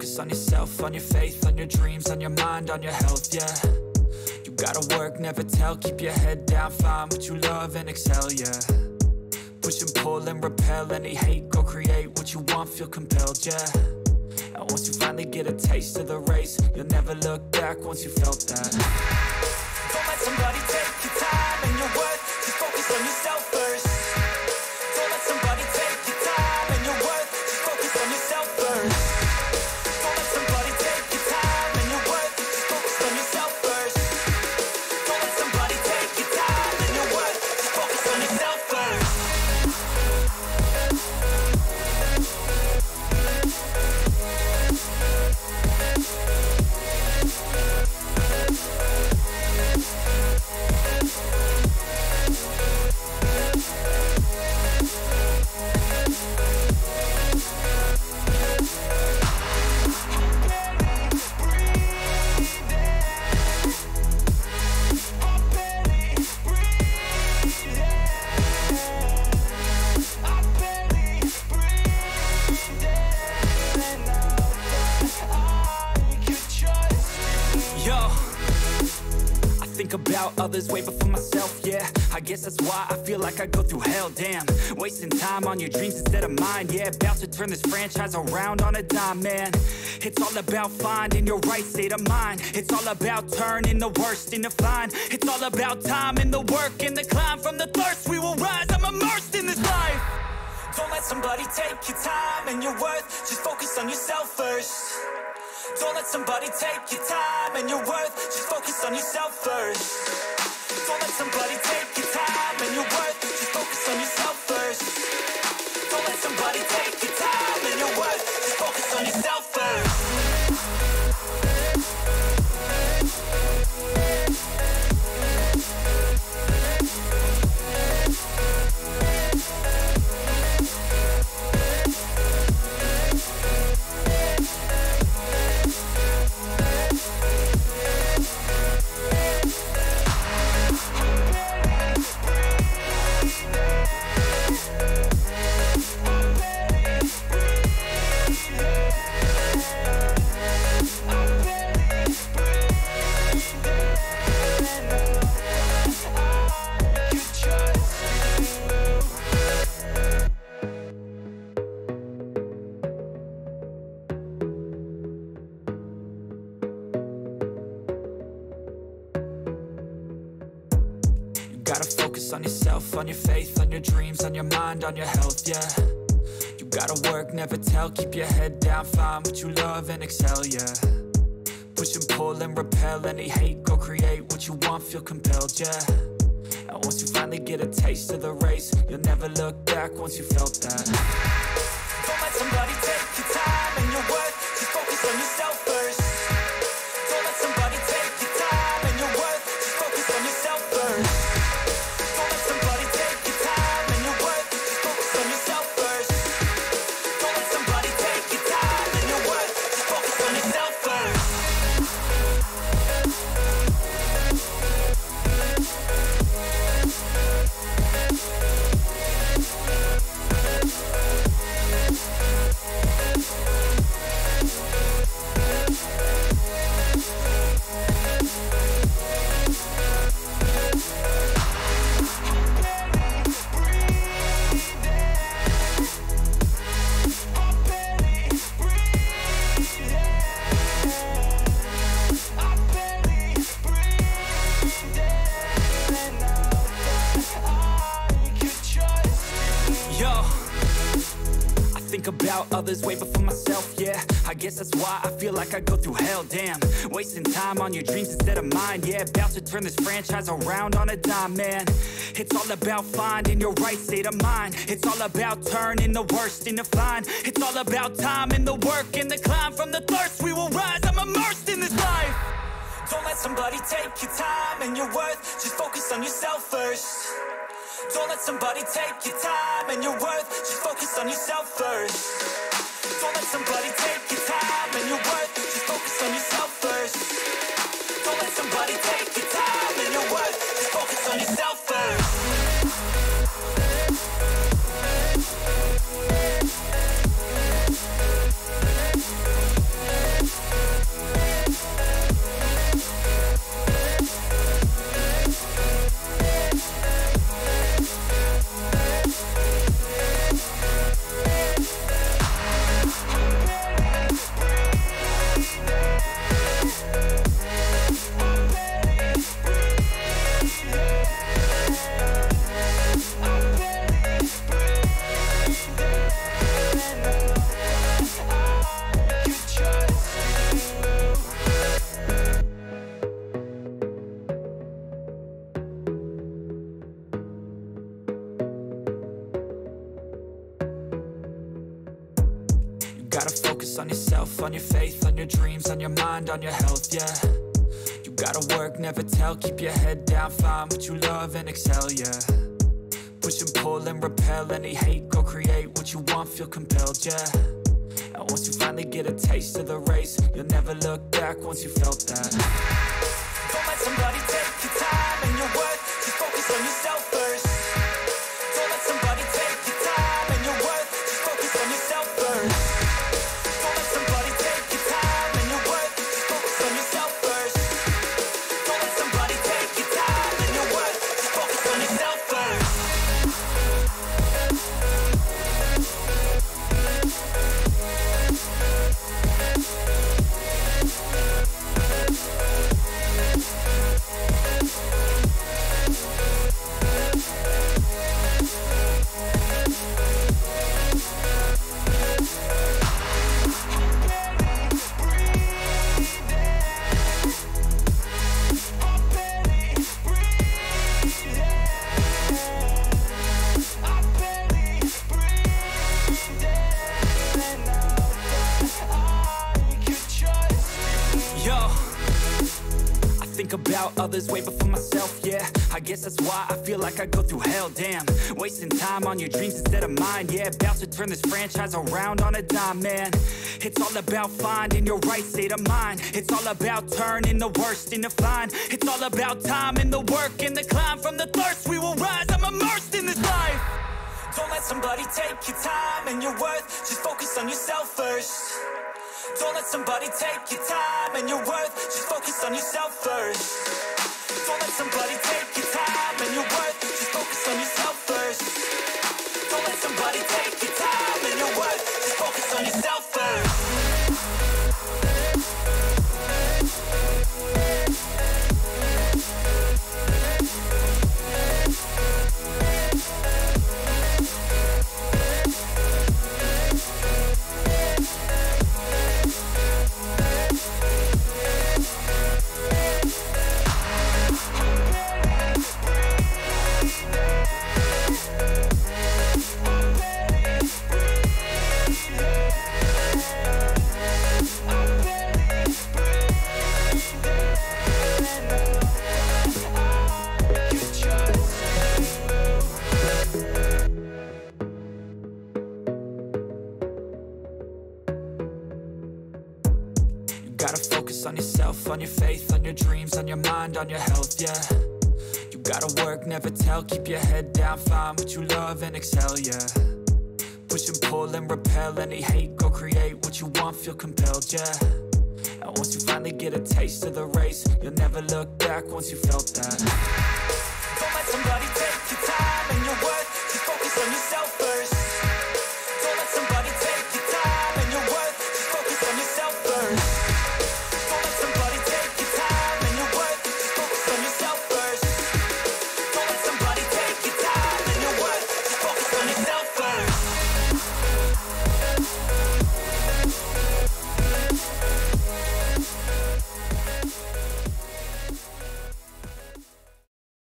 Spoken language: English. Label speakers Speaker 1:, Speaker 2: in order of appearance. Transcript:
Speaker 1: focus on yourself, on your faith, on your dreams, on your mind, on your health, yeah. You gotta work, never tell, keep your head down, find what you love and excel, yeah. Push and pull and repel any hate, go create what you want, feel compelled, yeah. And once you finally get a taste of the race, you'll never look back once you felt that. Don't let somebody take your time and your worth, just focus on yourself first. Don't let somebody take your time and your worth, just focus on yourself first. Don't let somebody take your time and your worth, just focus on yourself first. Don't let somebody take your time and your worth, just focus on yourself first. About others way before myself, yeah. I guess that's why I feel like I go through hell, damn. Wasting time on your dreams instead of mine, yeah. About to turn this franchise around on a dime, man. It's all about finding your right state of mind. It's all about turning the worst into fine. It's all about time and the work and the climb. From the thirst we will rise, I'm immersed in this life. Don't let somebody take your time and your worth, just focus on yourself first. Don't let somebody take your time and your worth, just focus on yourself first. Don't let somebody take your time and your worth, just focus on yourself first. Don't let somebody take your time and your worth, just focus on yourself first. On yourself, on your faith, on your dreams, on your mind, on your health, yeah. You gotta work, never tell, keep your head down, find what you love and excel, yeah. Push and pull and repel any hate, go create what you want, feel compelled, yeah. And once you finally get a taste of the race, you'll never look back once you felt that. Don't let somebody take your time and your worth, just focus on yourself first. Don't let somebody take your time and your worth, just focus on yourself first. About others way before myself, yeah. I guess that's why I feel like I go through hell, damn. Wasting time on your dreams instead of mine, yeah. About to turn this franchise around on a dime, man. It's all about finding your right state of mind. It's all about turning the worst into fine. It's all about time and the work and the climb. From the thirst we will rise, I'm immersed in this life. Don't let somebody take your time and your worth, just focus on yourself first. Don't let somebody take your time and your worth, just focus on yourself first. Don't let somebody take your time and your worth, just focus on yourself first. Don't let somebody take your time and your worth, just focus on yourself first. focus on yourself, on your faith, on your dreams, on your mind, on your health, yeah. You gotta work, never tell, keep your head down, find what you love and excel, yeah. Push and pull and repel any hate, go create what you want, feel compelled, yeah. And once you finally get a taste of the race, you'll never look back once you felt that. Don't let somebody take your time and your worth, just focus on yourself first. Don't let somebody take your time and your worth, just focus on yourself first. Don't let somebody take your time and your worth, just focus on yourself first. Don't let somebody take your time and your worth, just focus on yourself first. About others way before myself, yeah. I guess that's why I feel like I go through hell, damn. Wasting time on your dreams instead of mine, yeah. About to turn this franchise around on a dime, man. It's all about finding your right state of mind. It's all about turning the worst into fine. It's all about time and the work and the climb. From the thirst we will rise, I'm immersed in this life. Don't let somebody take your time and your worth, just focus on yourself first. Don't let somebody take your time and your worth, just focus on yourself first. Don't let somebody take your time and your worth, just focus on yourself first. Don't let somebody take your time and your worth, just focus on yourself first. On yourself, on your faith, on your dreams, on your mind, on your health, yeah. You gotta work, never tell, keep your head down, find what you love and excel, yeah. Push and pull and repel any hate, go create what you want, feel compelled, yeah. And once you finally get a taste of the race, you'll never look back once you felt that. Don't let somebody take your time and your worth, just focus on yourself